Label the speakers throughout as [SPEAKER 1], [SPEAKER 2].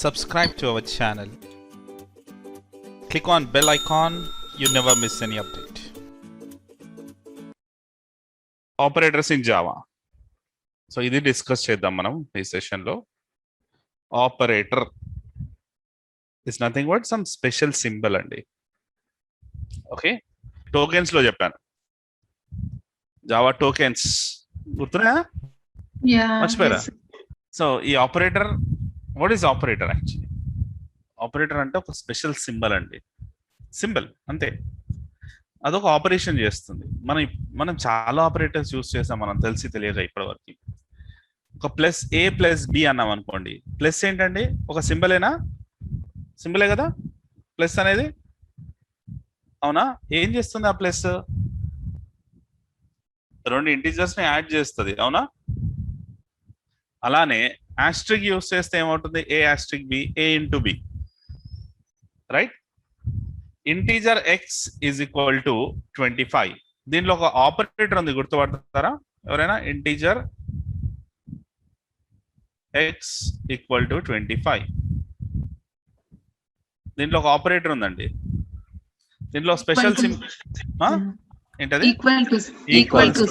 [SPEAKER 1] Subscribe to our channel. Click on bell icon. You never miss any update. Operators in Java. So ఇది discuss చేద్దాం మనం ఈ session లో. Operator is nothing but some special symbol అండి. Okay, tokens లో చెప్పాను. Java tokens గుర్తున్నాయా? మర్చిపోయారా? సో ఈ operator, what is operator actually? Operator అంటే ఒక స్పెషల్ సింబల్ అండి. సింబల్ అంతే, అదొక ఆపరేషన్ చేస్తుంది. మనం చాలా ఆపరేటర్స్ యూస్ చేసాం మనం తెలిసి తెలియక ఇప్పటివరకు. ఒక ప్లస్ ఏ ప్లస్ బి అన్నాం అనుకోండి, ప్లస్ ఏంటండి? ఒక సింబలేనా? సింబలే కదా ప్లస్ అనేది, అవునా? ఏం చేస్తుంది ఆ ప్లస్? రెండు ఇంటీజర్స్ ని యాడ్ చేస్తుంది, అవునా? అలానే ఆస్ట్రిక్ యూస్ చేస్తే ఏమవుతుంది? A asterisk B, A into B, right? Integer x is equal to 25. దీనిలో ఒక ఆపరేటర్ ఉంది, గుర్తుపడతారా ఎవరైనా? Integer x equal to 25. దీంట్లో ఒక ఆపరేటర్ ఉందండి. దీంట్లో స్పెషల్ ఏంటది? Equal to.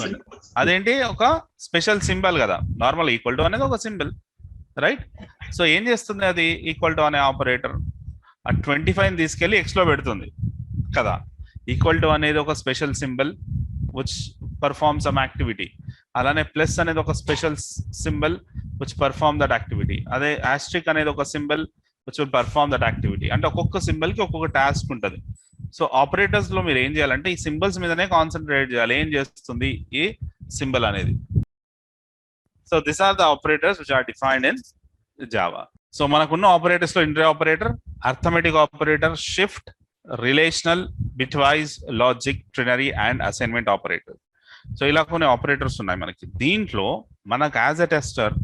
[SPEAKER 1] అదేంటి? ఒక స్పెషల్ సింబల్ కదా. నార్మల్ ఈక్వల్ టు అనేది ఒక సింబల్, రైట్? సో ఏం చేస్తుంది అది? ఈక్వల్ టు అనే ఆపరేటర్ ఆ 25 తీసుకెళ్లి ఎక్స్ లో పెడుతుంది కదా. ఈక్వల్ టు అనేది ఒక special symbol which perform some activity. అలానే ప్లస్ అనేది ఒక special symbol which perform that activity. అదే ఆస్ట్రిక్ అనేది ఒక symbol which will perform that activity. అంటే ఒక్కొక్క సింబల్ కి ఒక్కొక్క టాస్క్ ఉంటుంది. సో ఆపరేటర్స్ లో మీరు ఏం చేయాలంటే ఈ సింబల్స్ మీదనే కాన్సన్ట్రేట్ చేయాలి. ఏం చేస్తుంది ఈ సింబల్ అనేది? So this are the operators which are defined in Java. So మనకున్న ఆపరేటర్స్ లో inter operator, arithmetic operator, shift, relational, bitwise, logic, ternary and assignment operator. So ఇలా కొన్ని ఆపరేటర్స్ ఉన్నాయి మనకి. దీంట్లో మనకు యాజ్ ఎ టెస్టర్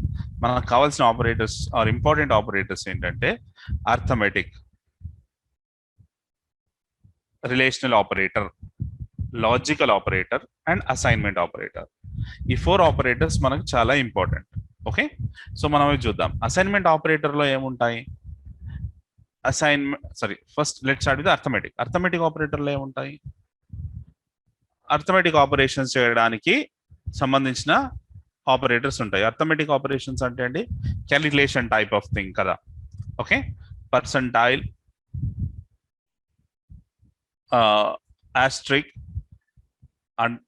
[SPEAKER 1] మనకు కావాల్సిన ఆపరేటర్స్ ఆర్ ఇంపార్టెంట్ ఆపరేటర్స్ ఏంటంటే arithmetic, relational operator, logical operator and assignment operator. ఈ 4 ఆపరేటర్స్ మనకు చాలా ఇంపార్టెంట్. ఓకే, సో మనం అవి చూద్దాం. అసైన్మెంట్ ఆపరేటర్ లో ఏముంటాయి? First let's start with arithmetic. Arithmetic operator లో ఏముంటాయి? అర్థమెటిక్ ఆపరేషన్స్ చేయడానికి సంబంధించిన ఆపరేటర్స్ ఉంటాయి. అర్థమెటిక్ ఆపరేషన్స్ అంటే అండి క్యాలిక్యులేషన్ టైప్ ఆఫ్ థింగ్ కదా. Okay, percentile, Austric and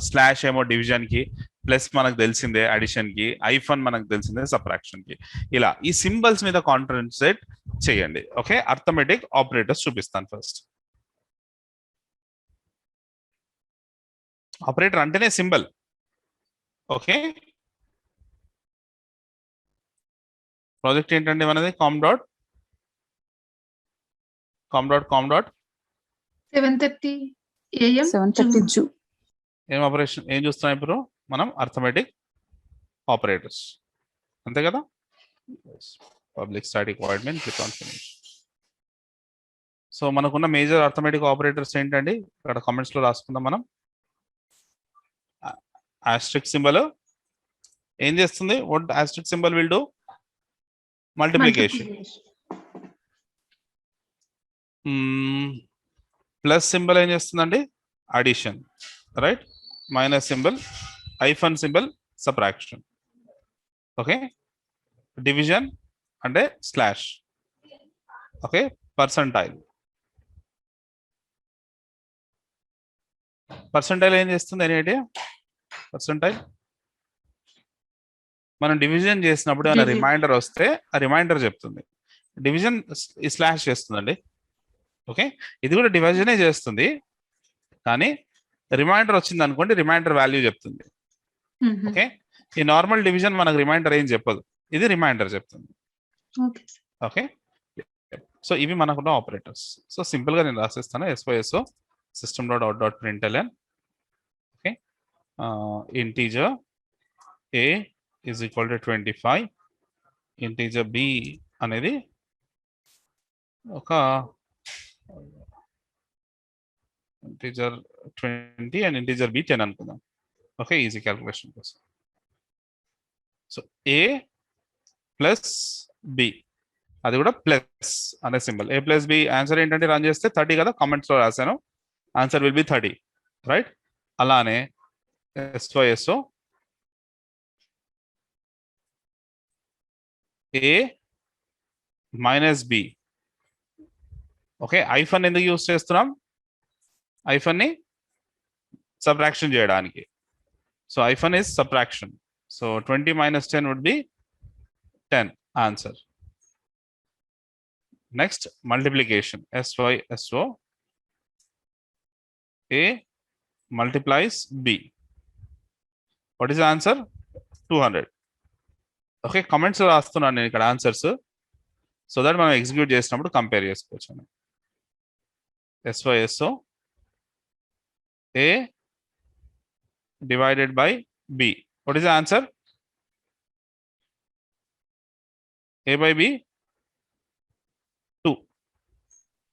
[SPEAKER 1] slash ఏమో డివిజన్ కి, ప్లస్ మనకు తెలిసిందే అడిషన్ కి, ఐఫన్ మనకు తెలిసిందే సబ్ట్రాక్షన్ కి. ఇలా ఈ సింబల్స్ మీద కాన్సంట్రేట్ చేయండి. ఓకే, అర్థమెటిక్ ఆపరేటర్స్ చూపిస్తాను. ఫస్ట్ ఆపరేటర్ అంటేనే సింబల్. ఓకే, ప్రాజెక్ట్ ఏంటండి మనది? Com dot
[SPEAKER 2] 7:30 AM
[SPEAKER 3] 7:30 June.
[SPEAKER 1] ఏం ఆపరేషన్ ఏం చూస్తున్నాం ఇప్పుడు మనం? అర్థమెటిక్ ఆపరేటర్స్, అంతే కదా. Public static void main click on finish. So మనకున్న మేజర్ అర్థమెటిక్ ఆపరేటర్స్ ఏంటండి? ఇక్కడ కామెంట్స్ లో రాసుకుందాం మనం. ఆస్ట్రిక్ సింబల్ ఏం చేస్తుంది? What Austric symbol will do? Multiplication. Plus symbol ఏం చేస్తుందండి? Addition, right? Minus symbol, hyphen symbol, subtraction. Okay, division అంటే స్లాష్. ఓకే, పర్సంటైల్ ఏం చేస్తుంది? Any idea? పర్సంటైల్ మనం డివిజన్ చేసినప్పుడు ఏమైనా రిమైండర్ వస్తే ఆ రిమైండర్ చెప్తుంది. డివిజన్ స్లాష్ చేస్తుందండి. ఓకే, ఇది కూడా డివిజనే చేస్తుంది, కానీ రిమైండర్ వచ్చింది అనుకోండి, రిమైండర్ వాల్యూ చెప్తుంది. ఓకే, ఈ నార్మల్ డివిజన్ మనకు రిమైండర్ ఏం చెప్పదు, ఇది రిమైండర్ చెప్తుంది. ఓకే, సో ఇవి మనకున్న ఆపరేటర్స్. సో సింపుల్ గా నేను రాసేస్తాను. SYSO system.out.println. Okay, integer a is equal to 25, integer b అనేది ఒక ఇంటీజర్ 20 అండ్ ఇంటీజర్ b 10 అనుకుందాం. ఓకే, ఈజీ క్యాల్కులేషన్ కోసం. సో a ప్లస్ b అది కూడా ప్లస్ అనే సింబల్. A ప్లస్ బి ఆన్సర్ ఏంటంటే రన్ చేస్తే 30 కదా, కామెంట్స్ లో రాశాను, ఆన్సర్ విల్ బి 30, రైట్. అలానే SYSO A minus B. Okay, hyphen ఎందుకు యూస్ చేస్తున్నాం? ఐఫన్ ని సబ్ట్రాక్షన్ చేయడానికి. So hyphen is subtraction. So 20 minus 10 would be 10 answer. Next, multiplication. SYSO A multiplies B. What is the answer? 200. Okay, comments లో రాస్తున్నాను నేను ఇక్కడ answers, so that మనం execute చేసినప్పుడు కంపేర్ చేసుకోవచ్చు. SYSO A divided by B. What is the answer? A by B 2.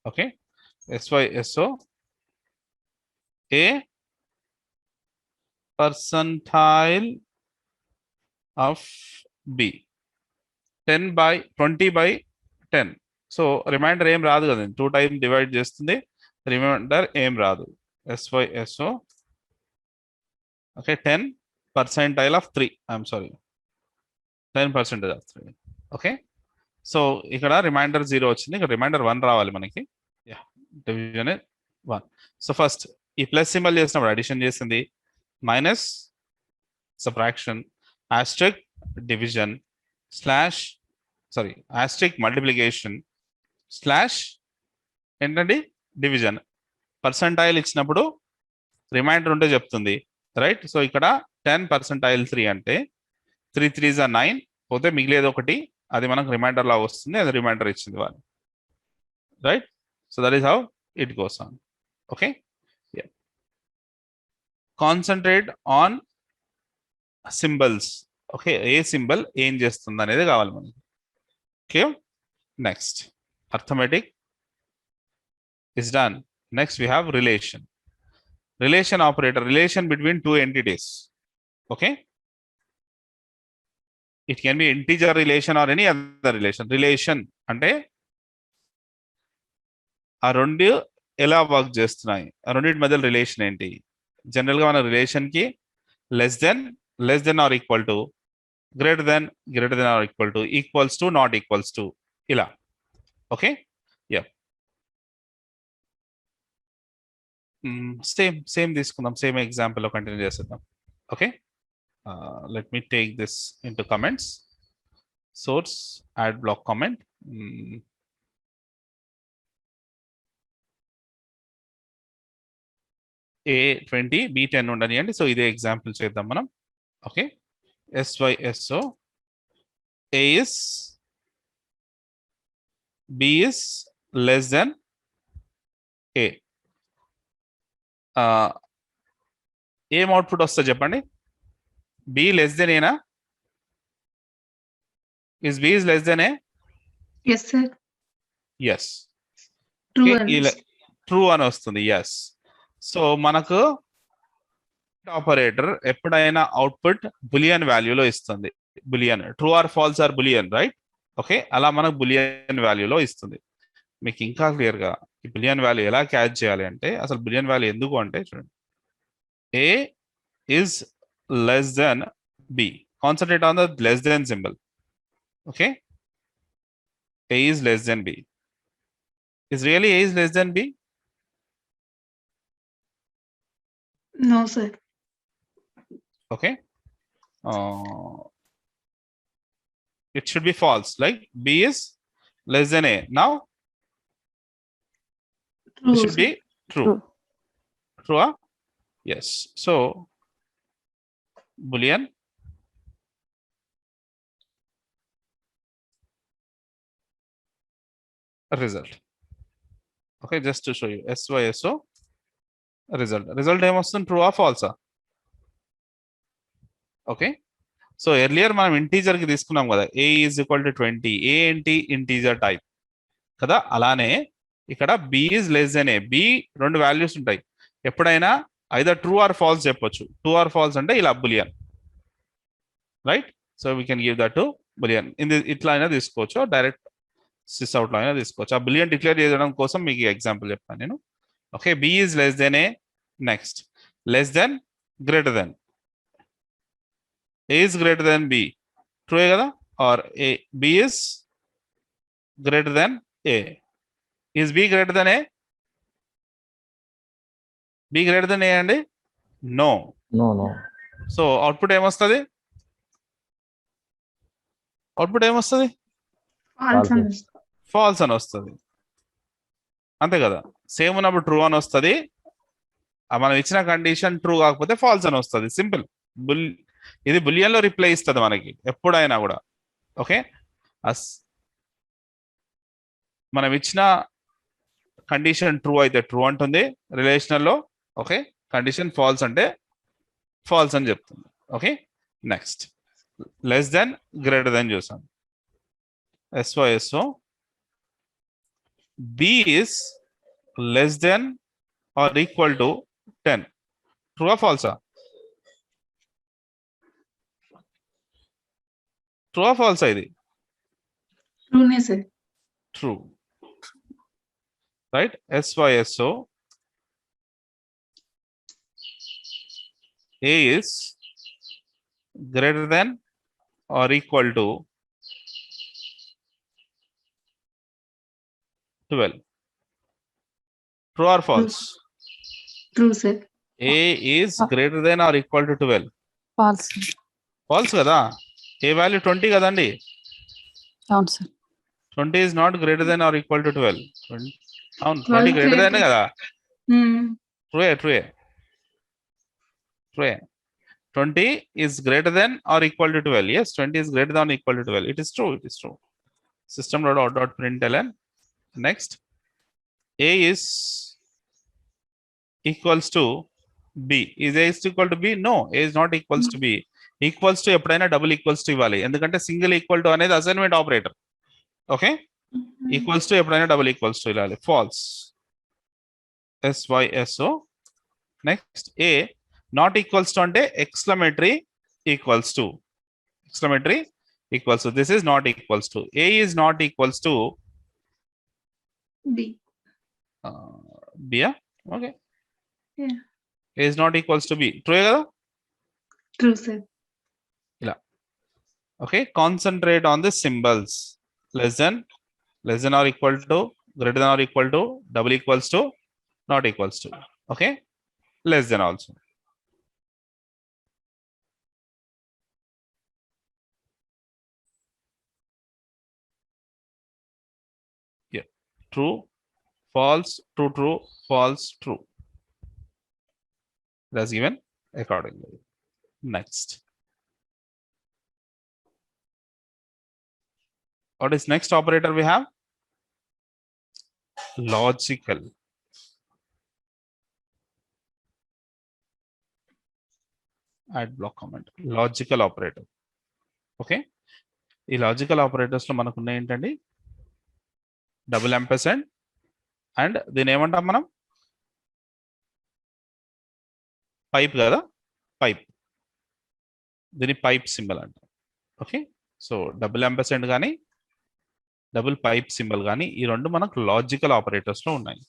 [SPEAKER 1] Okay, SYSO A percentile of B 20 by 10. So remainder ఏం రాదు కదండి, 2 టైమ్ డివైడ్ చేస్తుంది, రిమైండర్ ఏం రాదు. SYSO okay 10 percentile of 3, I'm sorry, 10% of 3. Okay, so ఇక్కడ reminder 0 వచ్చింది, ఇక్కడ reminder 1 రావాలి మనకి. డివిజన్ 1. సో ఫస్ట్ ఈ ప్లస్ సింబల్ చేసినప్పుడు అడిషన్ చేసింది, minus subtraction, Austric division, slash sorry Austric multiplication, slash ఏంటండి డివిజన్. పర్సంటైల్ ఇచ్చినప్పుడు రిమైండర్ ఉంటే చెప్తుంది, రైట్. సో ఇక్కడ 10 percentile 3 అంటే 3 3s are 9, పోతే మిగిలేదు ఒకటి, అది మనకు రిమైండర్ లా వస్తుంది, అది రిమైండర్ ఇచ్చింది వాళ్ళు, right. So that is how it goes on. Okay, concentrate on symbols. Okay, A symbol ఏం చేస్తుంది అనేది కావాలి మనకి. Okay, next arithmetic is done. Next we have relation. Relation operator, relation between two entities. Okay, it can be integer relation or any other relation. Relation అంటే ఆ రెండు ఎలా work చేస్తున్నాయి, ఆ రెండింటి మధ్య రిలేషన్ ఏంటి. జనరల్ గా మన రిలేషన్ కి less than or equal to, greater than or equal to, equals to, not equals to, ఇలా. ఓకే, యా సేమ్ తీసుకుందాం, సేమ్ ఎగ్జాంపుల్ లో కంటిన్యూ చేసేద్దాం. Okay, let me take this into comments. Source add block comment. A20 B10 ఉండనియండి. So ఇదే example చేద్దాం మనం. Okay, SYSO A is B is less than A. ఏం output వస్తుంది చెప్పండి? B less than A నా? Is B is less than A?
[SPEAKER 2] Yes, sir.
[SPEAKER 1] Yes.
[SPEAKER 2] True.
[SPEAKER 1] True అని వస్తుంది. ఎస్. సో మనకు ఆపరేటర్ ఎప్పుడైనా అవుట్పుట్ బులియన్ వాల్యూలో ఇస్తుంది. Boolean, true or false or boolean, right. Okay, అలా మనకు బులియన్ వాల్యూలో ఇస్తుంది. మీకు ఇంకా క్లియర్ గా ఈ బులియన్ వాల్యూ ఎలా క్యాచ్ చేయాలి అంటే, అసలు బులియన్ వాల్యూ ఎందుకు అంటే చూడండి, A is less than B. Concentrate on the less than symbol. Okay, A is less than B. Is really A is less than B?
[SPEAKER 2] No, sir.
[SPEAKER 1] Okay, it should be false, like B is less than A. Now
[SPEAKER 2] True,
[SPEAKER 1] it should
[SPEAKER 2] sir.
[SPEAKER 1] be true. True, huh? Yes. So boolean result. Okay, just to show you, SYSO result ఏమొస్తుంది, true ఆ ఫాల్సా? Okay, so earlier మనం integer కి తీసుకున్నాం కదా, A is equal to 20. A ఏంటి, integer type కదా. అలానే ఇక్కడ B is less than A. B రెండు వాల్యూస్ ఉంటాయి, ఎప్పుడైనా ఐదర్ ట్రూ ఆర్ ఫాల్స్ చెప్పొచ్చు. ట్రూ ఆర్ ఫాల్స్ అంటే ఇలా boolean, right. So we can give that to boolean. ఇట్లా అయినా తీసుకోవచ్చు, డైరెక్ట్ సిస్ అవుట్ లో అయినా తీసుకోవచ్చు. ఆ బులియన్ డిక్లేర్ చేయడం కోసం మీకు ఎగ్జాంపుల్ చెప్పాను నేను. Okay, B is less than A. Next less than greater than. A is greater than B, true కదా? Or A B is greater than A. Is B greater than A? B greater than A అండి? No. So output ఏమొస్తుంది? Output ఏమొస్తుంది?
[SPEAKER 2] False అని వస్తుంది.
[SPEAKER 1] Falls అని వస్తుంది, అంతే కదా? సేమ్ ఉన్నప్పుడు ట్రూ అని వస్తుంది, మనం ఇచ్చిన కండిషన్ ట్రూ కాకపోతే ఫాల్స్ అని వస్తుంది. సింపుల్. ఇది బులియన్ లో రిప్లై ఇస్తుంది మనకి ఎప్పుడైనా కూడా. ఓకే, మనం ఇచ్చిన కండిషన్ ట్రూ అయితే ట్రూ అంటుంది రిలేషనల్లో. ఓకే, కండిషన్ ఫాల్స్ అంటే ఫాల్స్ అని చెప్తుంది. Okay, next less than greater than చూసాం. S O B is less than or equal to 10. True ఫాల్సా? ట్రూ ఫాల్సా ఇది?
[SPEAKER 2] ట్రూనే sir.
[SPEAKER 1] True, right? S O A is greater than or equal to 12. True or false?
[SPEAKER 2] True sir.
[SPEAKER 1] A is greater than or equal to 12.
[SPEAKER 3] False.
[SPEAKER 1] False కదా? A value 20 కదండి.
[SPEAKER 3] అవును sir.
[SPEAKER 1] 20 is not greater than or equal to 12. అవును, 20 greater than కదా? True. 20 is greater than or equal to 12. Yes, 20 is greater than or equal to 12. It is true. System.out.println. Next, A is equals to B. Is A is equal to B? No, A is not equals to B. Equals to ఎప్పుడైనా double equals to ఇవ్వాలి, ఎందుకంటే single equal to అనేది assignment operator. Okay, equals to ఎప్పుడైనా double equals to ఇవ్వాలి. False. SYSO. Next A not equals to అంటే exclamatory equals to. This is not equals to. A is not equals to
[SPEAKER 2] B.
[SPEAKER 1] B. Okay.
[SPEAKER 2] Yeah.
[SPEAKER 1] A is not equals to B. True కదా?
[SPEAKER 2] True sir.
[SPEAKER 1] ఇలా. Okay, concentrate on the symbols. Less than or equal to, greater than or equal to, double equals to, not equals to. Okay, less than also. Yeah, true, false, true, false, true. That's given accordingly. Next, what is next operator we have? Logical. Add block comment. Logical operator. Okay, ఈ logical operators లో మనకు ఉన్నాయి ఏంటండి? Double యాంపర్సెండ్ and దీని ఏమంటాం మనం? Pipe కదా, pipe. దీని పైప్ సింబల్ అంటాం. ఓకే, సో డబుల్ యాంపర్సెండ్ కానీ డబుల్ పైప్ సింబల్ కానీ ఈ రెండు మనకు లాజికల్ ఆపరేటర్స్ లో ఉన్నాయి.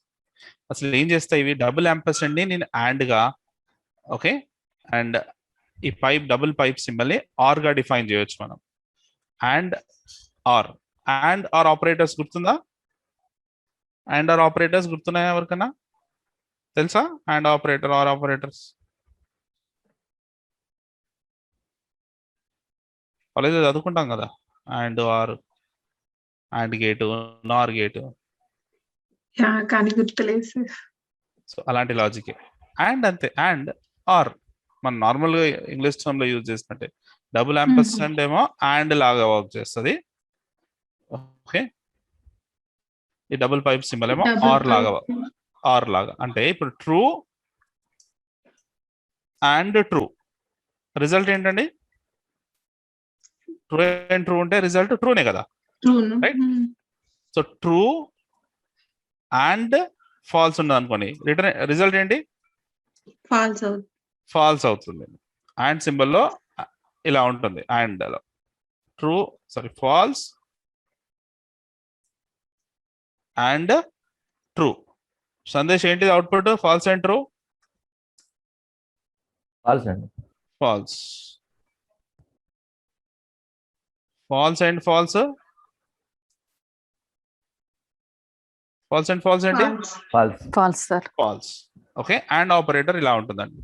[SPEAKER 1] అసలు ఏం చేస్తాయి ఇవి? డబుల్ యాంపర్సెండ్ ని నేను అండ్ గా, ఓకే, అండ్ ఈ పైప్ డబుల్ పైప్ సింబల్ ని ఆర్ గా డిఫైన్ చేయొచ్చు మనం. అండ్ ఆర్ ఆపరేటర్స్ గుర్తుందా? అండ్ ఆర్ ఆపరేటర్స్ గుర్తున్నాయా ఎవరికన్నా? తెలుసా అండ్ ఆపరేటర్, ఆర్ ఆపరేటర్స్? కాలేజ్లో చదువుకుంటాం కదా, and or, and gate, nor gate.
[SPEAKER 2] కానీ గుర్తులేదు సార్.
[SPEAKER 1] సో అలాంటి లాజికే. అండ్ అంతే, అండ్ ఆర్ మనం నార్మల్గా ఇంగ్లీష్ టర్మ్ లో యూజ్ చేసినట్టే. డబుల్ యాంపర్సెండ్ ఏమో అండ్ లాగా వర్క్ చేస్తుంది. ఓకే, ఈ డబుల్ పైప్ సింబల్ ఏమో ఆర్ లాగా. అంటే ఇప్పుడు ట్రూ అండ్ ట్రూ రిజల్ట్ ఏంటండి? ట్రూ అండ్ ట్రూ ఉంటే రిజల్ట్ ట్రూనే కదా, right? So true and false ఉన్నది అనుకోండి, రిజల్ట్ ఏంటి? ఫాల్స్ అవుతుంది. అండ్ సింబల్లో ఇలా ఉంటుంది, and false and true. Sandesh ఏంటిది output? False and true?
[SPEAKER 4] False అండి.
[SPEAKER 1] False. False and false. False and false ఏంటి?
[SPEAKER 4] False.
[SPEAKER 3] False sir.
[SPEAKER 1] False. Okay, and operator ఇలా ఉంటుందండి.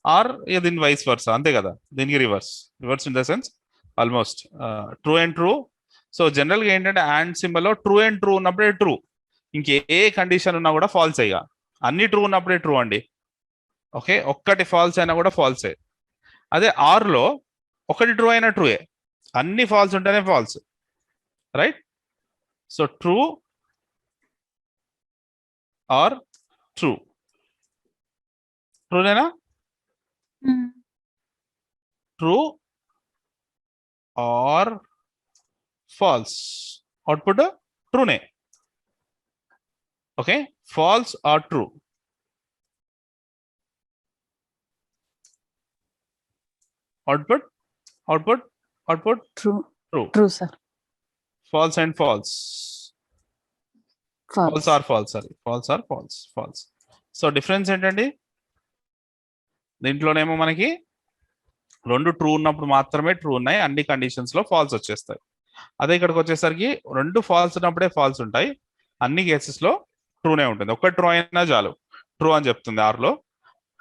[SPEAKER 1] ఆర్ దీని వైస్ వర్స్, అంతే కదా, దీనికి reverse. Reverse in the sense almost true and true. So జనరల్గా ఏంటంటే అండ్ సింబల్లో ట్రూ అండ్ ట్రూ ఉన్నప్పుడే ట్రూ, ఇంకే కండిషన్ ఉన్నా కూడా ఫాల్స్ అయ్యా. అన్ని ట్రూ ఉన్నప్పుడే ట్రూ అండి. ఓకే, ఒక్కటి ఫాల్స్ అయినా కూడా ఫాల్సే. అదే ఆర్లో ఒకటి ట్రూ అయినా ట్రూయే, అన్ని ఫాల్స్ ఉంటేనే false, right? So true or true. ట్రూనేనా? True or false. అవుట్పుట్ ట్రూనే. Okay, false or true. Output output output
[SPEAKER 3] true.
[SPEAKER 1] True.
[SPEAKER 3] True sir.
[SPEAKER 1] False and false.
[SPEAKER 3] False.
[SPEAKER 1] False or false, sorry, false or false. False. So difference ఏంటండి? దీంట్లోనేమో మనకి రెండు true ఉన్నప్పుడు మాత్రమే true ఉన్నాయి, అన్ని conditions లో ఫాల్స్ వచ్చేస్తాయి. అదే ఇక్కడికి వచ్చేసరికి రెండు ఫాల్స్ ఉన్నప్పుడే ఫాల్స్ ఉంటాయి, అన్ని కేసెస్ లో ట్రూనే ఉంటుంది. ఒక్క ట్రూ అయినా చాలు ట్రూ అని చెప్తుంది ఆర్లో.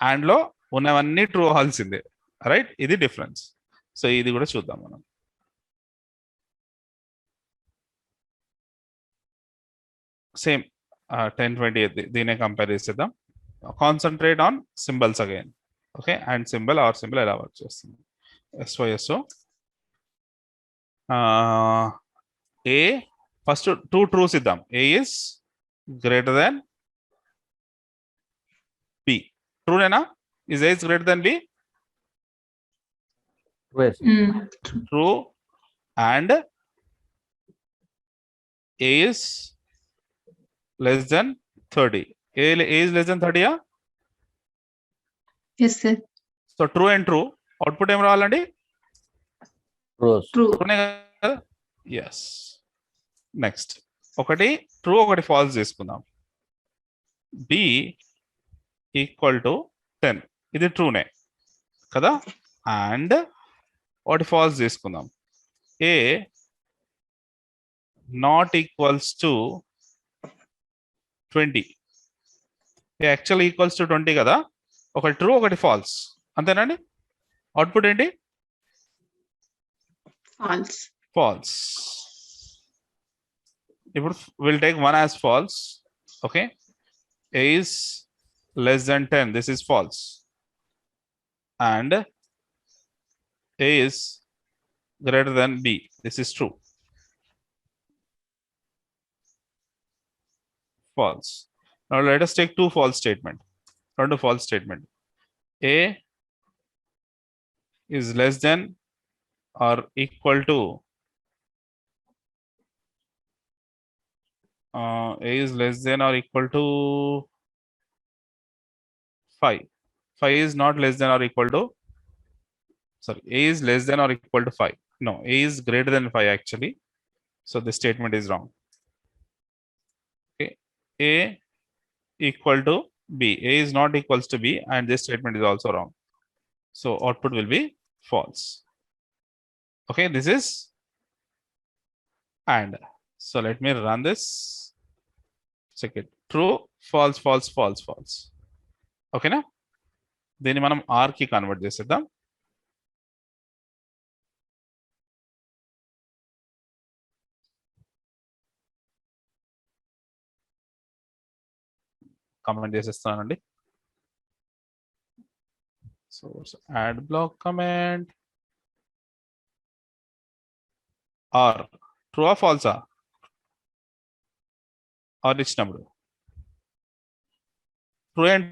[SPEAKER 1] అండ్ లో ఉన్నవన్నీ ట్రూ అవ్వాల్సిందే, రైట్? ఇది డిఫరెన్స్. సో ఇది కూడా చూద్దాం మనం. సేమ్ 10-20 దీనే కంపేర్ చేసేద్దాం. Concentrate on symbols again. Okay, and symbol or symbol ఎలా వర్క్ చేస్తుంది. S O S O A first two trues ఇద్దాం. A is greater than B. ట్రూనేనా? Is A is greater than B? True. And A is less than 30. A is less than 30.
[SPEAKER 2] Yes, sir.
[SPEAKER 1] So true and true. Output ఏం రావాలండి?
[SPEAKER 2] True.
[SPEAKER 1] Yes. Next ఒకటి true ఒకటి false తీసుకుందాం. B equal to 10, ఇది ట్రూనే కదా. And ఒకటి false తీసుకుందాం. A not equals to 20. Actual equals to 20 కదా. ఒకటి ట్రూ ఒకటి ఫాల్స్, అంతేనండి. అవుట్పుట్ ఏంటి?
[SPEAKER 2] False.
[SPEAKER 1] ఫాల్స్. ఇప్పుడు will take one as false. Okay, A is less than 10, this is false. And A is greater than B, this is true. False. Now let us take two false statement. Two false statement. A is less than or equal to A is less than or equal to 5. 5 is not less than or equal to, sorry, A is less than or equal to 5. No, A is greater than 5 actually. So this statement is wrong. Okay, A equal to B. A is not equals to B, and this statement is also wrong. So output will be false. Okay, this is and. So let me run this. Check it. True, false, false, false, false. Okay na? దీన్ని మనం R కి convert చేసేద్దాం. Comment చేసేస్తానండి. So add block comment or true ఆ ఫాల్సా? Or ఇచ్చినప్పుడు true and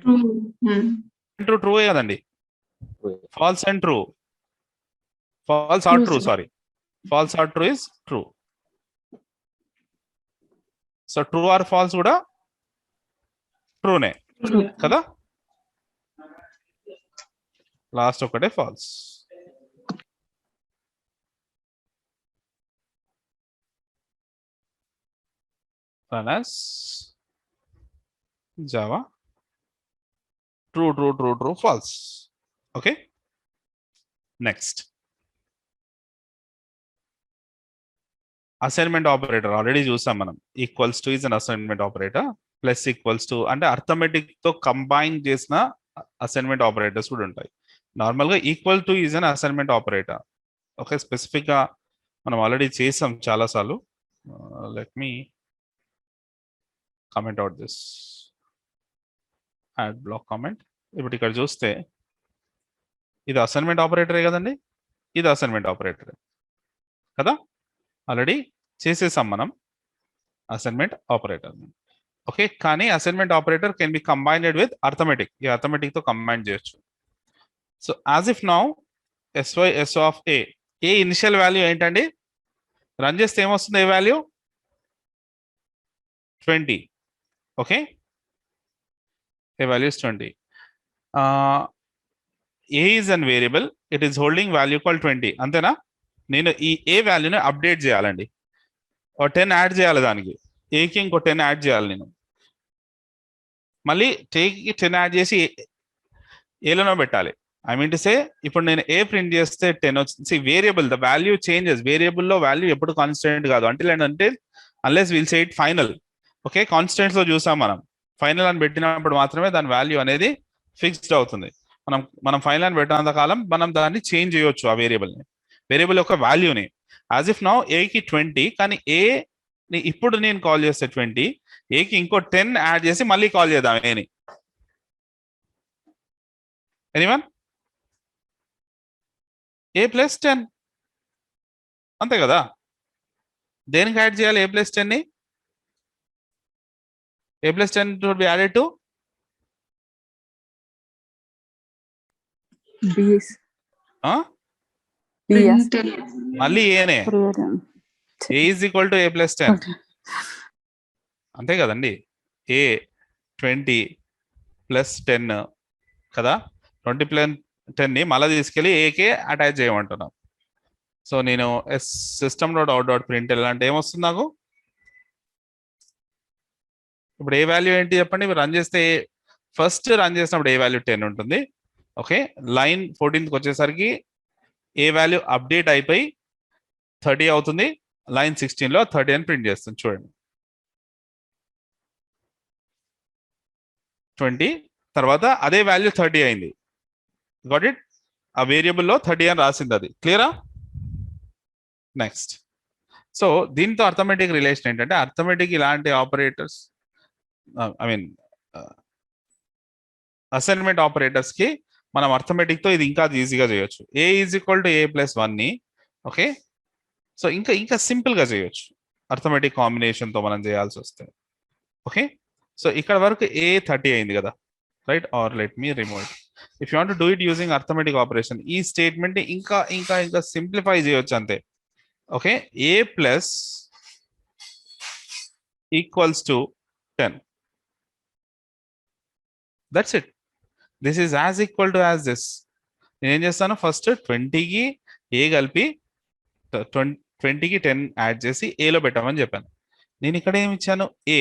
[SPEAKER 1] true true కదండి. False and true, false or true, sorry, false or true is true. So true or false కూడా ట్రూనే కదా. లాస్ట్ ఒకటే false. run as Java. True, true, true, true, false. Okay. Next. Assignment operator already చూసాం మనం. Equals to is an assignment operator. Plus equals to అంటే arithmetic తో combine చేసిన assignment operators కూడా ఉంటాయి. నార్మల్ గా equal to is an assignment operator. Okay, specific గా మనం ఆల్రెడీ చేసాం చాలా సార్లు. Let me comment out this add block comment. ఇప్పుడు ఇక్కడ చూస్తే ఇది అసైన్మెంట్ ఆపరేటరే కదండి, ఇది అసైన్మెంట్ ఆపరేటరే కదా, ఆల్రెడీ చేసేసాం మనం అసైన్మెంట్ ఆపరేటర్. ఓకే, కానీ assignment operator can be combined with arithmetic. ఈ అర్థమెటిక్ తో కంబైన్ చేయొచ్చు. So as if now sy s of a, A initial value ఏంటండి, రన్ చేస్తే ఏమొస్తుంది, A value 20. Okay, A value is 20. a is an variable, it is holding value called 20. అంతేనా? నేను ఈ ఏ వాల్యూని అప్డేట్ చేయాలండి, ఒక 10 యాడ్ చేయాలి దానికి, ఏకి ఇంకో 10 యాడ్ చేయాలి నేను. మళ్ళీ టేకి 10 యాడ్ చేసి ఏలోనో పెట్టాలి. ఐ మీన్ టు సే, ఇప్పుడు నేను ఏ ప్రింట్ చేస్తే 10 వచ్చింది. వేరియబుల్ ద వాల్యూ చేంజెస్, వేరియబుల్లో వాల్యూ ఎప్పుడు కాన్స్టెంట్ కాదు అంటిల్ అండ్ అంటే unless will say it final. Okay, constants లో చూసాం మనం, ఫైనల్ అని పెట్టినప్పుడు మాత్రమే దాని వాల్యూ అనేది ఫిక్స్డ్ అవుతుంది. మనం ఫైనల్ అని పెట్టినంత కాలం మనం దాన్ని చేంజ్ చేయొచ్చు, ఆ వేరియబుల్ని, వేరియబుల్ యొక్క వాల్యూని. యాజ్ ఇఫ్ నౌ ఏకి 20, కానీ ఏ ఇప్పుడు నేను కాల్ చేస్తే 20, ఏకి ఇంకో 10 యాడ్ చేసి మళ్ళీ కాల్ చేద్దాం ఏని. ఎనీవన్? ఏ ప్లస్ 10 అంతే కదా, దేనికి యాడ్ చేయాలి ఏ plus 10ని? a plus 10 would be added to
[SPEAKER 3] BS.
[SPEAKER 1] మళ్ళీ ఏనే, a is equal to a plus 10 అంతే కదండి. a 20 plus 10 కదా, 20 plus 10 ని మళ్ళీ తీసుకెళ్ళి ఏకే అటాచ్ చేయమంటున్నాం. సో నేను system.out.println అంటే ఏమొస్తుంది నాకు, ఇప్పుడు ఏ వాల్యూ ఏంటి చెప్పండి. రన్ చేస్తే ఫస్ట్ రన్ చేసినప్పుడు ఏ వాల్యూ 10 ఉంటుంది. ఓకే, లైన్ 14కి వచ్చేసరికి ఏ వాల్యూ అప్డేట్ అయిపోయి 30 అవుతుంది. లైన్ 16లో 30 అని ప్రింట్ చేస్తుంది. చూడండి, 20 తర్వాత అదే వాల్యూ 30 అయింది. Got it? ఆ వేరియబుల్లో 30 అని రాసింది, అది క్లియరా? నెక్స్ట్, సో దీంతో అర్థమెటిక్ రిలేషన్ ఏంటంటే, అర్థమెటిక్ ఇలాంటి operators, I mean assignment operators కి మనం అర్థమెటిక్ తో ఇది ఇంకా ఈజీగా చేయొచ్చు. A is equal to A plus 1ని, ఓకే, సో ఇంకా సింపుల్ గా చేయొచ్చు అర్థమెటిక్ కాంబినేషన్ తో మనం చేయాల్సి వస్తే. ఓకే, సో ఇక్కడ వరకు ఏ 30 అయింది కదా, right? Or let me remove it. If you want to do it using arithmetic operation, ఈ స్టేట్మెంట్ ని ఇంకా సింప్లిఫై చేయొచ్చు అంతే. Okay, A plus equals to 10. That's it. This is as equal to as this. నేనేం చేస్తాను, first 20కి ఏ కలిపి 20కి 10 add చేసి ఏలో పెట్టామని చెప్పాను. నేను ఇక్కడ ఏమి ఇచ్చాను, ఏ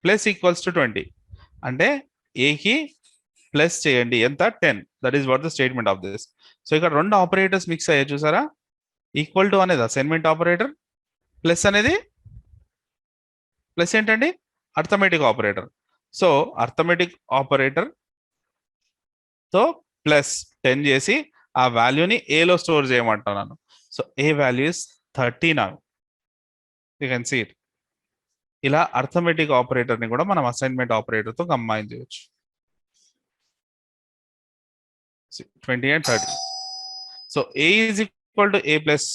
[SPEAKER 1] ప్లస్ ఈక్వల్స్ టు 20 అంటే ఏకి ప్లస్ చేయండి ఎంత, 10. That is what the statement of this. So ఇక్కడ రెండు ఆపరేటర్స్ మిక్స్ అయ్యాయి చూసారా. ఈక్వల్ టు అనేది అసైన్మెంట్ ఆపరేటర్, ప్లస్ అనేది ప్లస్ ఏంటండి, arithmetic operator. So arithmetic operator తో ప్లస్ 10 చేసి ఆ వాల్యూని ఏలో స్టోర్ చేయమంటున్నాను. So A value is 30 now. You can see it. ఇలా అర్థమెటిక్ ఆపరేటర్ ని కూడా మనం అసైన్మెంట్ ఆపరేటర్ తో కంబైన్ చేయొచ్చు. 20 and 30. So A is equal to A plus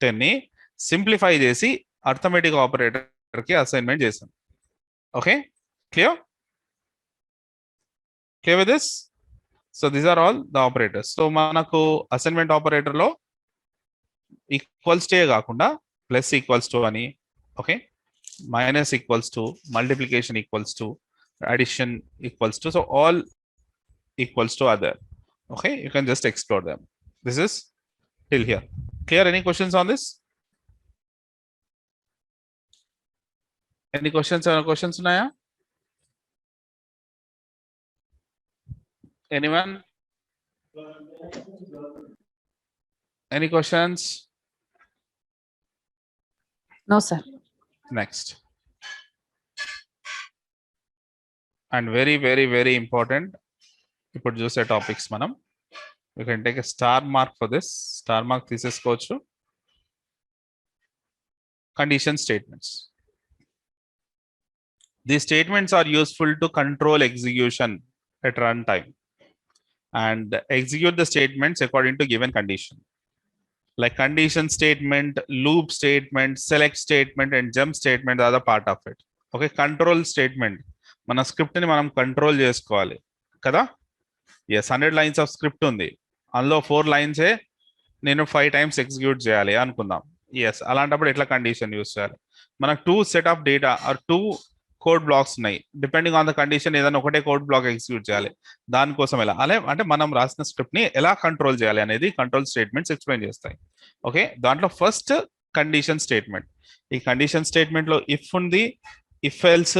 [SPEAKER 1] 10 ని సింప్లిఫై చేసి అర్థమెటిక్ ఆపరేటర్ కి అసైన్మెంట్ చేశాను. Okay, clear with this? So these are all the operators. So మనకు అసైన్మెంట్ ఆపరేటర్ లో ఈక్వల్స్ టు కాకుండా ప్లస్ ఈక్వల్స్ టు అని, okay, minus equals to, multiplication equals to, addition equals to, so all equals to are there. Okay, you can just explore them. This is till here. Clear? Any questions on this? Any questions ఉన్నాయా? Anyone? Any questions?
[SPEAKER 3] No, sir.
[SPEAKER 1] Next. And very, very, very important. ఇప్పుడు చూసే topics మనం. You can take a star mark for this. Star mark తీసేసుకోవచ్చు. Condition statements. These statements are useful to control execution at runtime and execute the statements according to given condition. Like condition statement, loop statement, select statement, and jump statement are the part of it. Okay, control statement. మన script ని మనం control చేసుకోవాలి కదా. Yes, 100 lines of script ఉంది, అందులో 4 లైన్సే నేను 5 times execute చేయాలి అనుకుందాం. ఎస్, అలాంటప్పుడు ఎట్లా కండిషన్ యూస్ చేయాలి? మనకు 2 set of data or 2 code blocks ఉన్నాయి. డిపెండింగ్ ఆన్ ద కండిషన్ ఏదైనా ఒకటే కోడ్ బ్లాక్ ఎగ్జిక్యూట్ చేయాలి. దానికోసం ఎలా అంటే మనం రాసిన స్క్రిప్ట్ ని ఎలా కంట్రోల్ చేయాలి అనేది కంట్రోల్ స్టేట్మెంట్స్ ఎక్స్ప్లెయిన్ చేస్తాయి. ఓకే, దాంట్లో ఫస్ట్ కండిషన్ స్టేట్మెంట్. ఈ కండిషన్ స్టేట్మెంట్ లో ఇఫ్ ఉంది, if else,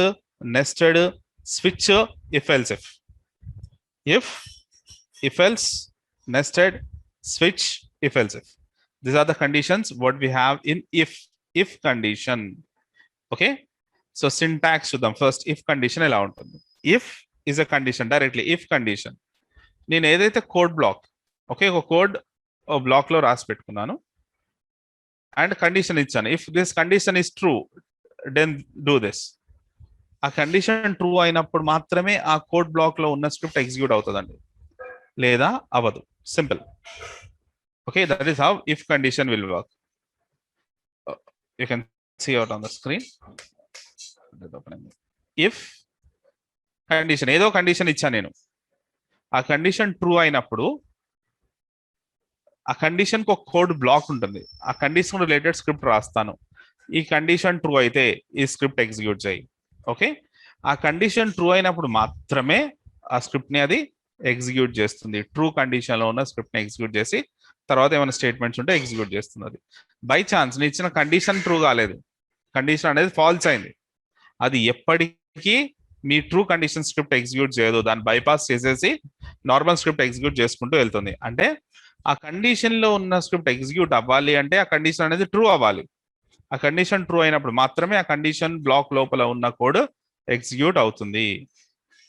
[SPEAKER 1] nested, switch, if else if else, nested, switch, if else if. These are the conditions what we have in if condition. Okay, so syntax to them first. If condition ఎలా ఉంటుంది? If is a condition directly. If condition నేను ఏదైతే code block, okay, ఒక code block లో రాసి పెట్టుకున్నాను and condition ఇచ్చాను. If this condition is true then do this. ఆ కండిషన్ ట్రూ అయినప్పుడు మాత్రమే ఆ కోడ్ బ్లాక్ లో ఉన్న స్క్రిప్ట్ ఎగ్జిక్యూట్ అవుతుందండి, లేదా అవ్వదు. Simple. Okay, that is how if condition will work. You can see out on the screen. If condition, ఏదో కండిషన్ ఇచ్చా నేను, ఆ కండిషన్ ట్రూ అయినప్పుడు ఆ కండిషన్ కి ఒక కోడ్ బ్లాక్ ఉంటుంది, ఆ కండిషన్ రిలేటెడ్ స్క్రిప్ట్ రాస్తాను. ఈ కండిషన్ ట్రూ అయితే ఈ స్క్రిప్ట్ ఎగ్జిక్యూట్ చేయి. ఓకే, ఆ కండిషన్ ట్రూ అయినప్పుడు మాత్రమే ఆ స్క్రిప్ట్ ని అది ఎగ్జిక్యూట్ చేస్తుంది. ట్రూ కండిషన్ లో ఉన్న స్క్రిప్ట్ ని ఎగ్జిక్యూట్ చేసి తర్వాత ఏమైనా స్టేట్మెంట్స్ ఉంటే ఎగ్జిక్యూట్ చేస్తుంది. అది బై ఛాన్స్ నేను ఇచ్చిన కండిషన్ ట్రూ కాలేదు, కండిషన్ అనేది ఫాల్స్ అయింది, అది ఎప్పటికీ మీ ట్రూ కండిషన్ స్క్రిప్ట్ ఎగ్జిక్యూట్ చేయదు. దాన్ని బైపాస్ చేసేసి నార్మల్ స్క్రిప్ట్ ఎగ్జిక్యూట్ చేసుకుంటూ వెళ్తుంది. అంటే ఆ కండిషన్ లో ఉన్న స్క్రిప్ట్ ఎగ్జిక్యూట్ అవ్వాలి అంటే ఆ కండిషన్ అనేది ట్రూ అవ్వాలి. ఆ కండిషన్ ట్రూ అయినప్పుడు మాత్రమే ఆ కండిషన్ బ్లాక్ లోపల ఉన్న కోడ్ ఎగ్జిక్యూట్ అవుతుంది.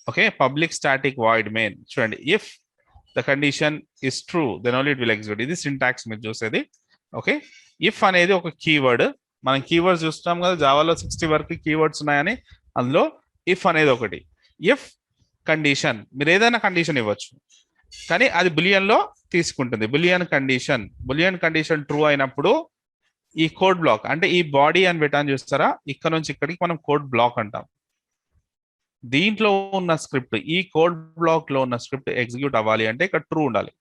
[SPEAKER 1] Okay, public static void main చూడండి. If the condition is true then only it will execute. ఇది సింటాక్స్ మీరు చూసేది. ఓకే, ఇఫ్ అనేది ఒక కీవర్డ్. మనం కీవర్డ్స్ చూస్తాం కదా, జావాలో 60 వరకు కీవర్డ్స్ ఉన్నాయని, అందులో ఇఫ్ అనేది ఒకటి. ఇఫ్ కండిషన్, మీరు ఏదైనా కండిషన్ ఇవ్వచ్చు కానీ అది బులియన్ లో తీసుకుంటుంది. బులియన్ కండిషన్ ట్రూ అయినప్పుడు ఈ కోడ్ బ్లాక్, అంటే ఈ బాడీ అని పెట్టాను చూస్తారా, ఇక్కడ నుంచి ఇక్కడికి మనం కోడ్ బ్లాక్ అంటాం. దీంట్లో ఉన్న స్క్రిప్ట్, ఈ కోడ్ బ్లాక్ లో ఉన్న స్క్రిప్ట్ ఎగ్జిక్యూట్ అవ్వాలి అంటే ఇక్కడ ట్రూ ఉండాలి.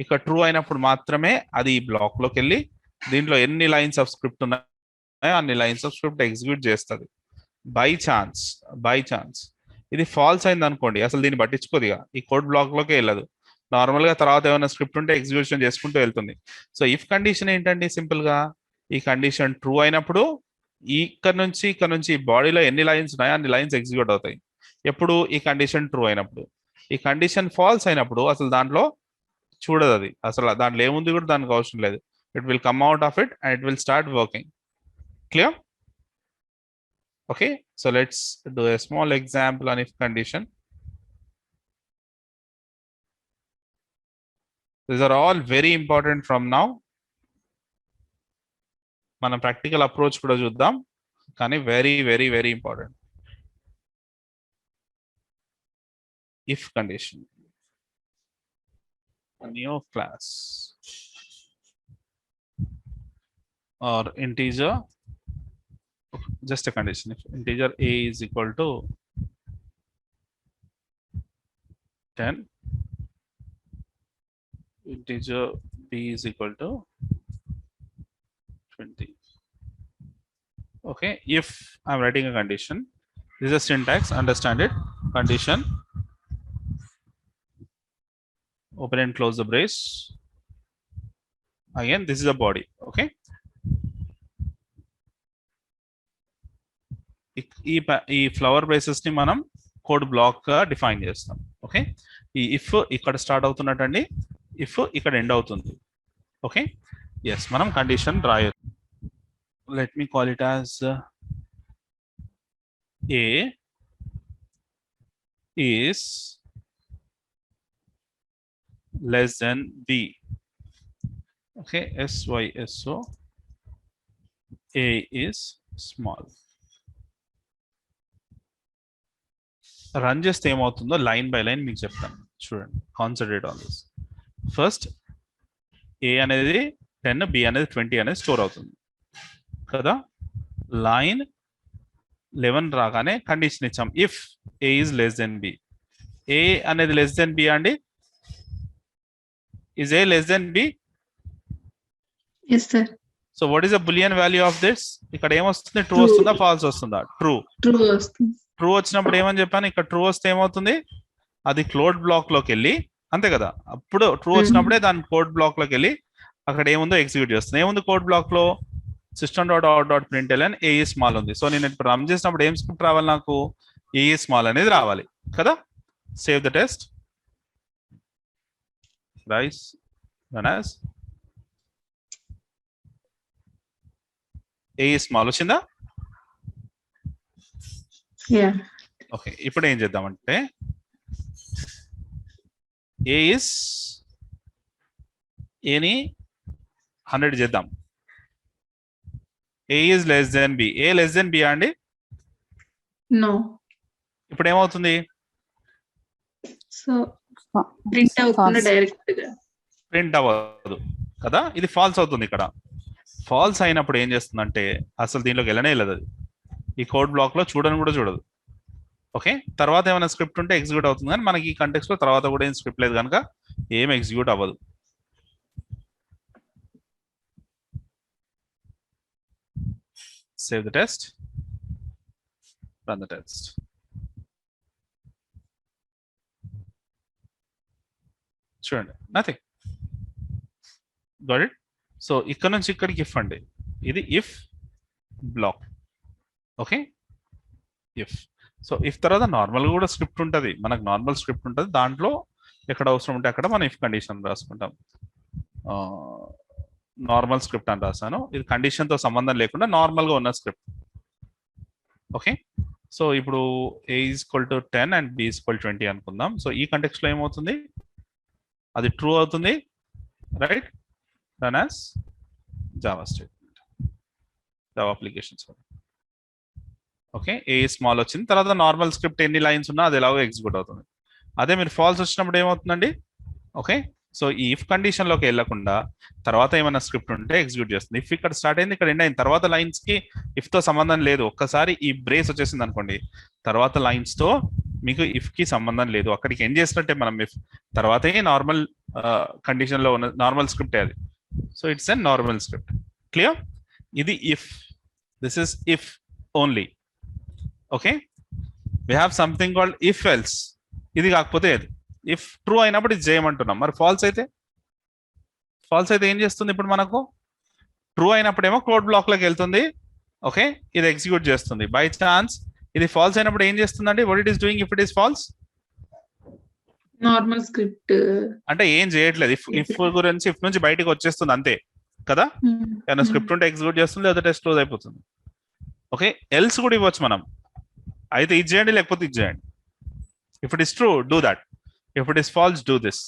[SPEAKER 1] ఇక్కడ ట్రూ అయినప్పుడు మాత్రమే అది ఈ బ్లాక్ లోకి వెళ్ళి దీంట్లో ఎన్ని లైన్స్ ఆఫ్ స్క్రిప్ట్ ఉన్నాయో అన్ని లైన్స్ ఆఫ్ స్క్రిప్ట్ ఎగ్జిక్యూట్ చేస్తుంది. బై ఛాన్స్ ఇది ఫాల్స్ అయింది అనుకోండి, అసలు దీన్ని పట్టించుకోదు, ఇక ఈ కోడ్ బ్లాక్ లోకే వెళ్ళదు. నార్మల్ గా తర్వాత ఏమైనా స్క్రిప్ట్ ఉంటే ఎగ్జిక్యూషన్ చేసుకుంటూ వెళ్తుంది. సో ఇఫ్ కండిషన్ ఏంటండి, సింపుల్ గా ఈ కండిషన్ ట్రూ అయినప్పుడు ఇక్కడ నుంచి బాడీలో ఎన్ని లైన్స్ ఉన్నాయో అన్ని లైన్స్ ఎగ్జిక్యూట్ అవుతాయి. ఎప్పుడు? ఈ కండిషన్ ట్రూ అయినప్పుడు. ఈ కండిషన్ ఫాల్స్ అయినప్పుడు అసలు దాంట్లో చూడదు, అది అసలు దాంట్లో ఏముంది కూడా దానికి అవసరం లేదు. It will come out of it and it will start working. Clear? Okay, so let's do a small example on if condition. These are all very important from now. మనం ప్రాక్టికల్ అప్రోచ్ కూడా చూద్దాం, కానీ very very very important. If condition, new class or integer, just a condition. If integer a is equal to 10, integer b is equal to 20. Okay, if I'm writing a condition, this is a syntax, understand it. Condition, open and close the brace. Again, this is a body. Okay, ఈ flower bases ని మనం code block గా define చేస్తాం. Okay, ఈ if ఇక్కడ start అవుతున్నట్టండి, if ఇక్కడ end అవుతుంది. Okay, yes, మనం కండిషన్ రాయొచ్చు. Let me call it as A is less than B. Okay, SYSO, A is small. Run చేస్తే ఏమవుతుందో లైన్ బై లైన్ మీకు చెప్తాను, చూడండి. Concentrate on this. First A అనేది 10, B అనేది 20 అనేది స్టోర్ అవుతుంది కదా. లైన్ 11 రాగానే కండిషన్ ఇచ్చాం, if A is less than B. A అనేది లెస్ దెన్ B అండి. Is A less than B?
[SPEAKER 2] Yes, sir.
[SPEAKER 1] So what is the boolean value of this? ఇక్కడ ఏమొస్తుంది, ట్రూ వస్తుందా ఫాల్స్ వస్తుందా? ట్రూ.
[SPEAKER 2] True వస్తుంది.
[SPEAKER 1] True వచ్చినప్పుడు ఏమని చెప్పాను, ఇక్కడ ట్రూ వస్తే ఏమవుతుంది, అది కోడ్ బ్లాక్ లోకి వెళ్ళి, అంతే కదా, అప్పుడు ట్రూ వచ్చినప్పుడే దాని కోడ్ బ్లాక్ లోకి వెళ్ళి అక్కడ ఏముందో ఎగ్జిక్యూట్ చేస్తుంది. ఏముంది కోడ్ బ్లాక్ లో, system.out.println A is small ఉంది. సో నేను ఇప్పుడు రన్ చేసినప్పుడు ఏం స్క్రిప్ట్ రావాలి నాకు, A is small అనేది రావాలి కదా. Save the test, rice run as A is small వచ్చిందా?
[SPEAKER 2] Yeah.
[SPEAKER 1] ఓకే, ఇప్పుడు ఏం చేద్దామంటే A is Aని 100 చేద్దాం. A is less than B. A less than B అండి.
[SPEAKER 2] No.
[SPEAKER 1] ఇప్పుడు ఏమవుతుంది,
[SPEAKER 2] సో ప్రింట్ అవుతుంది డైరెక్ట్ గా.
[SPEAKER 1] ప్రింట్ అవ్వదు కదా, ఇది ఫాల్స్ అవుతుంది. ఇక్కడ ఫాల్స్ అయినప్పుడు ఏం చేస్తుందంటే అసలు దీనిలోకి వెళ్ళనే వెళ్ళదు, అది ఈ కోడ్ బ్లాక్ లో చూడని కూడా చూడదు. ఓకే, తర్వాత ఏమైనా స్క్రిప్ట్ ఉంటే ఎగ్జిక్యూట్ అవుతుంది, కానీ మనకి ఈ కంటెక్స్ట్ లో తర్వాత కూడా ఏం స్క్రిప్ట్ లేదు కనుక ఏం ఎగ్జిక్యూట్ అవ్వదు. Save the test, run the test. చూడండి, నథింగ్. Got it. సో ఇక్కడ నుంచి ఇక్కడికి ఇఫ్ అండి, ఇది if block. Okay, if. So if తర్వాత నార్మల్గా కూడా స్క్రిప్ట్ ఉంటుంది, మనకు నార్మల్ స్క్రిప్ట్ ఉంటుంది, దాంట్లో ఎక్కడ అవసరం ఉంటే అక్కడ మనం ఇఫ్ కండిషన్ రాసుకుంటాం. నార్మల్ స్క్రిప్ట్ అని రాసాను, ఇది కండిషన్తో సంబంధం లేకుండా నార్మల్గా ఉన్న స్క్రిప్ట్. ఓకే, సో ఇప్పుడు A = 10 అండ్ B = 20 అనుకుందాం. సో ఈ కంటెక్స్ట్లో ఏమవుతుంది, అది ట్రూ అవుతుంది, right, run as Java statement, Java applications. Okay, A small వచ్చింది, తర్వాత నార్మల్ స్క్రిప్ట్ ఎన్ని లైన్స్ ఉన్నా అది ఎలాగో ఎగ్జిక్యూట్ అవుతుంది. అదే మీరు ఫాల్స్ వచ్చినప్పుడు ఏమవుతుందండి, ఓకే, సో ఈ ఇఫ్ కండిషన్లోకి వెళ్ళకుండా తర్వాత ఏమైనా స్క్రిప్ట్ ఉంటే ఎగ్జిక్యూట్ చేస్తుంది. ఇఫ్ ఇక్కడ స్టార్ట్ అయింది, ఇక్కడ ఎండ్ అయింది, తర్వాత లైన్స్కి ఇఫ్తో సంబంధం లేదు. ఒక్కసారి ఈ బ్రేస్ వచ్చేసింది అనుకోండి, తర్వాత లైన్స్తో మీకు ఇఫ్కి సంబంధం లేదు, అక్కడికి ఎండ్ చేసినట్టే మనం ఇఫ్. తర్వాతే నార్మల్ కండిషన్లో ఉన్న నార్మల్ స్క్రిప్టే అది. So it's a normal script. Clear? ఇది if, this is if only. Okay, we have something called if else. ఇది కాకపోతే అది ఇఫ్ ట్రూ అయినప్పుడు ఇది చేయమంటున్నాం. మరి ఫాల్స్ అయితే ఏం చేస్తుంది, ఇప్పుడు మనకు ట్రూ అయినప్పుడేమో కోడ్ బ్లాక్లోకి వెళ్తుంది. ఓకే, ఇది ఎగ్జిక్యూట్ చేస్తుంది. బై ఛాన్స్ ఇది ఫాల్స్ అయినప్పుడు ఏం చేస్తుందండి, what it is doing if it is false?
[SPEAKER 2] Normal script
[SPEAKER 1] అంటే ఏం చేయట్లేదు, ఇఫ్ గురించి ఇఫ్ నుంచి బయటకు వచ్చేస్తుంది అంతే కదా. ఏమైనా స్క్రిప్ట్ ఉంటే ఎగ్జిక్యూట్ చేస్తుంది, లేదా టెస్ట్ క్లోజ్ అయిపోతుంది. ఓకే, ఎల్స్ కూడా ఇవ్వచ్చు మనం, అయితే ఇది చేయండి లేకపోతే ఇది చేయండి. If it is true do that, if it is false do this.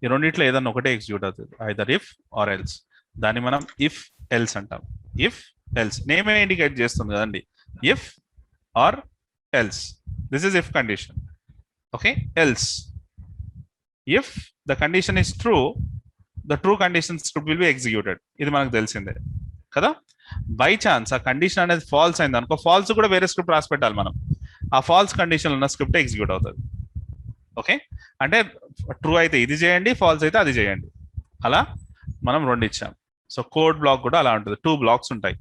[SPEAKER 1] ఈ రెండిట్లో ఏదన్నా ఒకటే ఎగ్జిక్యూట్ అవుతుంది, ఐదర్ ఇఫ్ ఆర్ ఎల్స్. దాన్ని మనం ఇఫ్ ఎల్స్ అంటాం. ఇఫ్ ఎల్స్ నేమే ఇండికేట్ చేస్తుంది కదండి, if or else. This is if condition. Okay, else if the condition is true, the true condition script will be executed. ఇది మనకు తెలిసిందే కదా. బై ఛాన్స్ ఆ కండిషన్ అనేది ఫాల్స్ అయింది అనుకో, ఫాల్స్ కూడా వేరే స్క్రిప్ట్ రాసి పెట్టాలి మనం, ఆ ఫాల్స్ కండిషన్ ఉన్న స్క్రిప్ట్ ఎగ్జిక్యూట్ అవుతుంది. ఓకే, అంటే ట్రూ అయితే ఇది చేయండి, ఫాల్స్ అయితే అది చేయండి, అలా మనం రెండు ఇచ్చాం. సో కోడ్ బ్లాక్ కూడా అలా ఉంటుంది, 2 బ్లాక్స్ ఉంటాయి.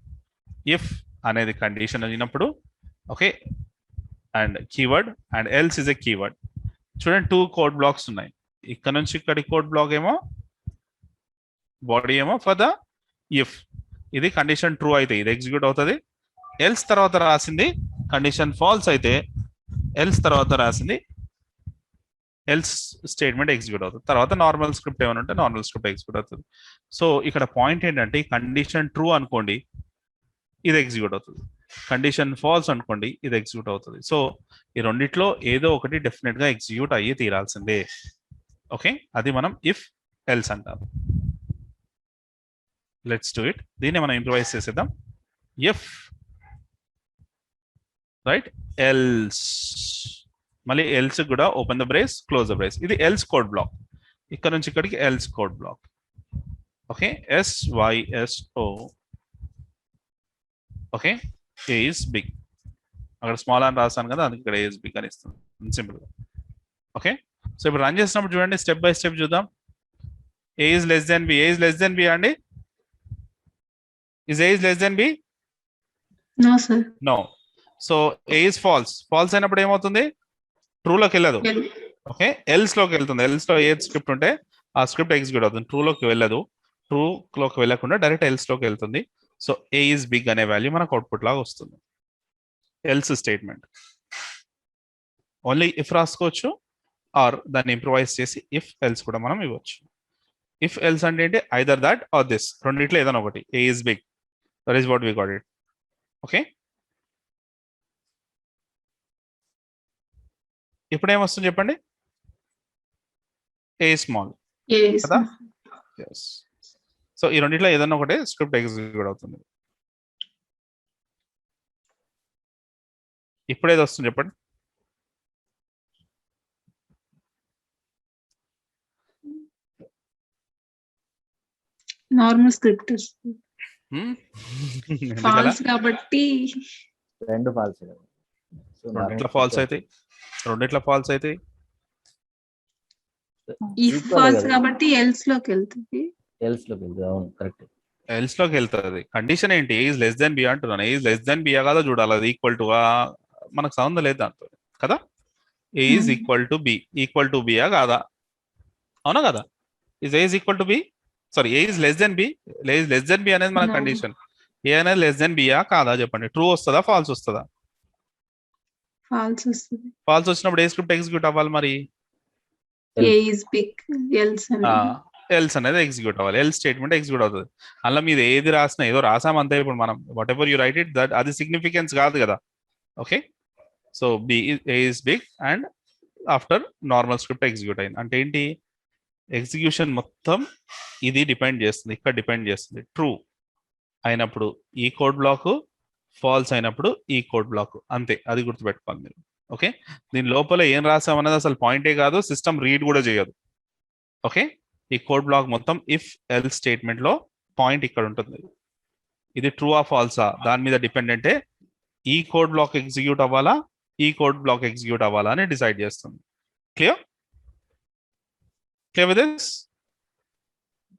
[SPEAKER 1] ఇఫ్ అనేది కండిషన్ అయినప్పుడు, okay, and keyword, and else is a keyword. చూడండి, 2 కోడ్ బ్లాక్స్ ఉన్నాయి. ఇక్కడ నుంచి ఇక్కడి కోడ్ బ్లాక్ ఏమో బాడీ ఏమో ఫర్ ద ఇఫ్. ఇది కండిషన్ ట్రూ అయితే ఇది ఎగ్జిక్యూట్ అవుతుంది. ఎల్స్ తర్వాత రాసింది కండిషన్ ఫాల్స్ అయితే ఎల్స్ తర్వాత రాసింది ఎల్స్ స్టేట్మెంట్ ఎగ్జిక్యూట్ అవుతుంది. తర్వాత నార్మల్ స్క్రిప్ట్ ఏమైనా ఉంటే నార్మల్ స్క్రిప్ట్ ఎగ్జిక్యూట్ అవుతుంది. సో ఇక్కడ పాయింట్ ఏంటంటే కండిషన్ ట్రూ అనుకోండి ఇది ఎగ్జిక్యూట్ అవుతుంది, కండిషన్ ఫాల్స్ అనుకోండి ఇది ఎగ్జిక్యూట్ అవుతుంది. సో ఈ రెండిట్లో ఏదో ఒకటి డెఫినెట్ గా ఎగ్జిక్యూట్ అయ్యి తీరాల్సిందే. ఓకే, అది మనం ఇఫ్ ఎల్స్ అంటాం. Let's do it. దీన్ని మనం ఇంప్రూవైజ్ చేసేద్దాం. ఇఫ్ రైట్ ఎల్స్, మళ్ళీ ఎల్స్ కూడా open the brace close the brace. ఇది ఎల్స్ కోడ్ బ్లాక్, ఇక్కడ నుంచి ఇక్కడికి else code block. Okay, SYSO. Okay, A is big, అక్కడ స్మాల్ అని రాస్తాను కదా, అందుకే ఇక్కడ ఏ ఇస్ బిగ్ అని ఇస్తుంది సింపుల్ గా. ఓకే, సో ఇప్పుడు రన్ చేసినప్పుడు చూడండి, స్టెప్ బై స్టెప్ చూద్దాం. A is less than B, A is less than B అండి. Is A is less than B?
[SPEAKER 2] No sir.
[SPEAKER 1] No. So A is false, false అయినప్పుడు ఏమవుతుంది? ట్రూలోకి వెళ్ళదు. Okay, else లోకి వెళ్తుంది. ఎల్స్ లో ఏ స్క్రిప్ట్ ఉంటే ఆ స్క్రిప్ట్ ఎగ్జిక్యూట్ అవుతుంది. ట్రూలోకి వెళ్ళదు, ట్రూలోకి వెళ్ళకుండా డైరెక్ట్ ఎల్స్ లోకి వెళ్తుంది. సో ఏ ఇస్ బిగ్ అనే వాల్యూ మనకు అవుట్పుట్ లాగా వస్తుంది. ఎల్స్ స్టేట్మెంట్ ఓన్లీ ఇఫ్ రాసుకోవచ్చు, ఆర్ దాన్ని ఇంప్రూవైజ్ చేసి ఇఫ్ ఎల్స్ కూడా మనం ఇవ్వచ్చు. ఇఫ్ ఎల్స్ అంటే ఏంటి? ఐదర్ దట్ ఆర్ దిస్, రెండిట్లో ఏదైనా ఒకటి. A is big, that is what we got it. Okay, ఇప్పుడు ఏమొస్తుంది చెప్పండి? ఏ స్మాల్ కదా. సో ఈ రెండిట్లో ఏదైనా ఒకటి స్క్రిప్ట్ ఎగ్జిక్యూట్ అవుతుంది. ఇప్పుడు ఏది వస్తుంది చెప్పండి?
[SPEAKER 2] నార్మల్ స్క్రిప్ట్ ఫాల్స్ కాబట్టి
[SPEAKER 4] రెండు ఫాల్స్.
[SPEAKER 1] రెండిట్లో ఫాల్స్ అయితే, రెండిట్లో ఫాల్స్ అయితే
[SPEAKER 2] ఇఫ్ ఫాల్స్ కాబట్టి ఎల్స్ లోకి వెళ్తుంది.
[SPEAKER 4] ఎల్స్ లోకి వెళ్తుంది, అవును కరెక్ట్.
[SPEAKER 1] ఎల్స్ లోకి వెళ్తుంది. కండిషన్ ఏంటి? A is less than B అంటున్నాను. A is less than B కాదా చూడాలి, అది ఈక్వల్ టు మనకు సంబంధం లేదు దాంతో కదా. A is equal to B, equal to బియా కాదా? అవునా కదా? Is A is equal to B, sorry A is less than B, less than B అనేది మన
[SPEAKER 2] No.
[SPEAKER 1] కండిషన్. ఏ అనేది లెస్ దెన్ బియా కాదా చెప్పండి? ట్రూ వస్తుందా ఫాల్స్ వస్తుందా?
[SPEAKER 2] ఫాల్స్ వస్తుంది.
[SPEAKER 1] ఫాల్స్ వచ్చినప్పుడు ఏ స్క్రిప్ట్ ఎగ్జిక్యూట్ అవ్వాలి మరి?
[SPEAKER 2] A is big, else
[SPEAKER 1] else అనేది ఎగ్జిక్యూట్ అవ్వాలి. ఎల్ స్టేట్మెంట్ ఎగ్జిక్యూట్ అవుతుంది. అలా మీరు ఏది రాసినా, ఏదో రాసామంతే. ఇప్పుడు మనం whatever you write it, that అది సిగ్నిఫికెన్స్ కాదు కదా. Okay, so B A is big and after normal script execute అయింది అంటే ఏంటి? ఎగ్జిక్యూషన్ మొత్తం ఇది డిపెండ్ చేస్తుంది, ఇక్కడ డిపెండ్ చేస్తుంది. ట్రూ అయినప్పుడు ఈ కోడ్ బ్లాక్, ఫాల్స్ అయినప్పుడు ఈ కోడ్ బ్లాక్, అంతే. అది గుర్తుపెట్టుకోవాలి మీరు. ఓకే, దీని లోపల ఏం రాసామన్నది అసలు పాయింటే కాదు, సిస్టమ్ రీడ్ కూడా చేయదు. ఓకే, ఈ కోడ్ బ్లాక్ మొత్తం ఇఫ్ ఎల్ స్టేట్మెంట్ లో పాయింట్ ఇక్కడ ఉంటుంది. ఇది ట్రూ ఆ ఫాల్సా దాని మీద డిపెండెంటే. ఈ కోడ్ బ్లాక్ ఎగ్జిక్యూట్ అవ్వాలా, ఈ కోడ్ బ్లాక్ ఎగ్జిక్యూట్ అవ్వాలా అని డిసైడ్ చేస్తుంది. క్లియర్? Clear with this?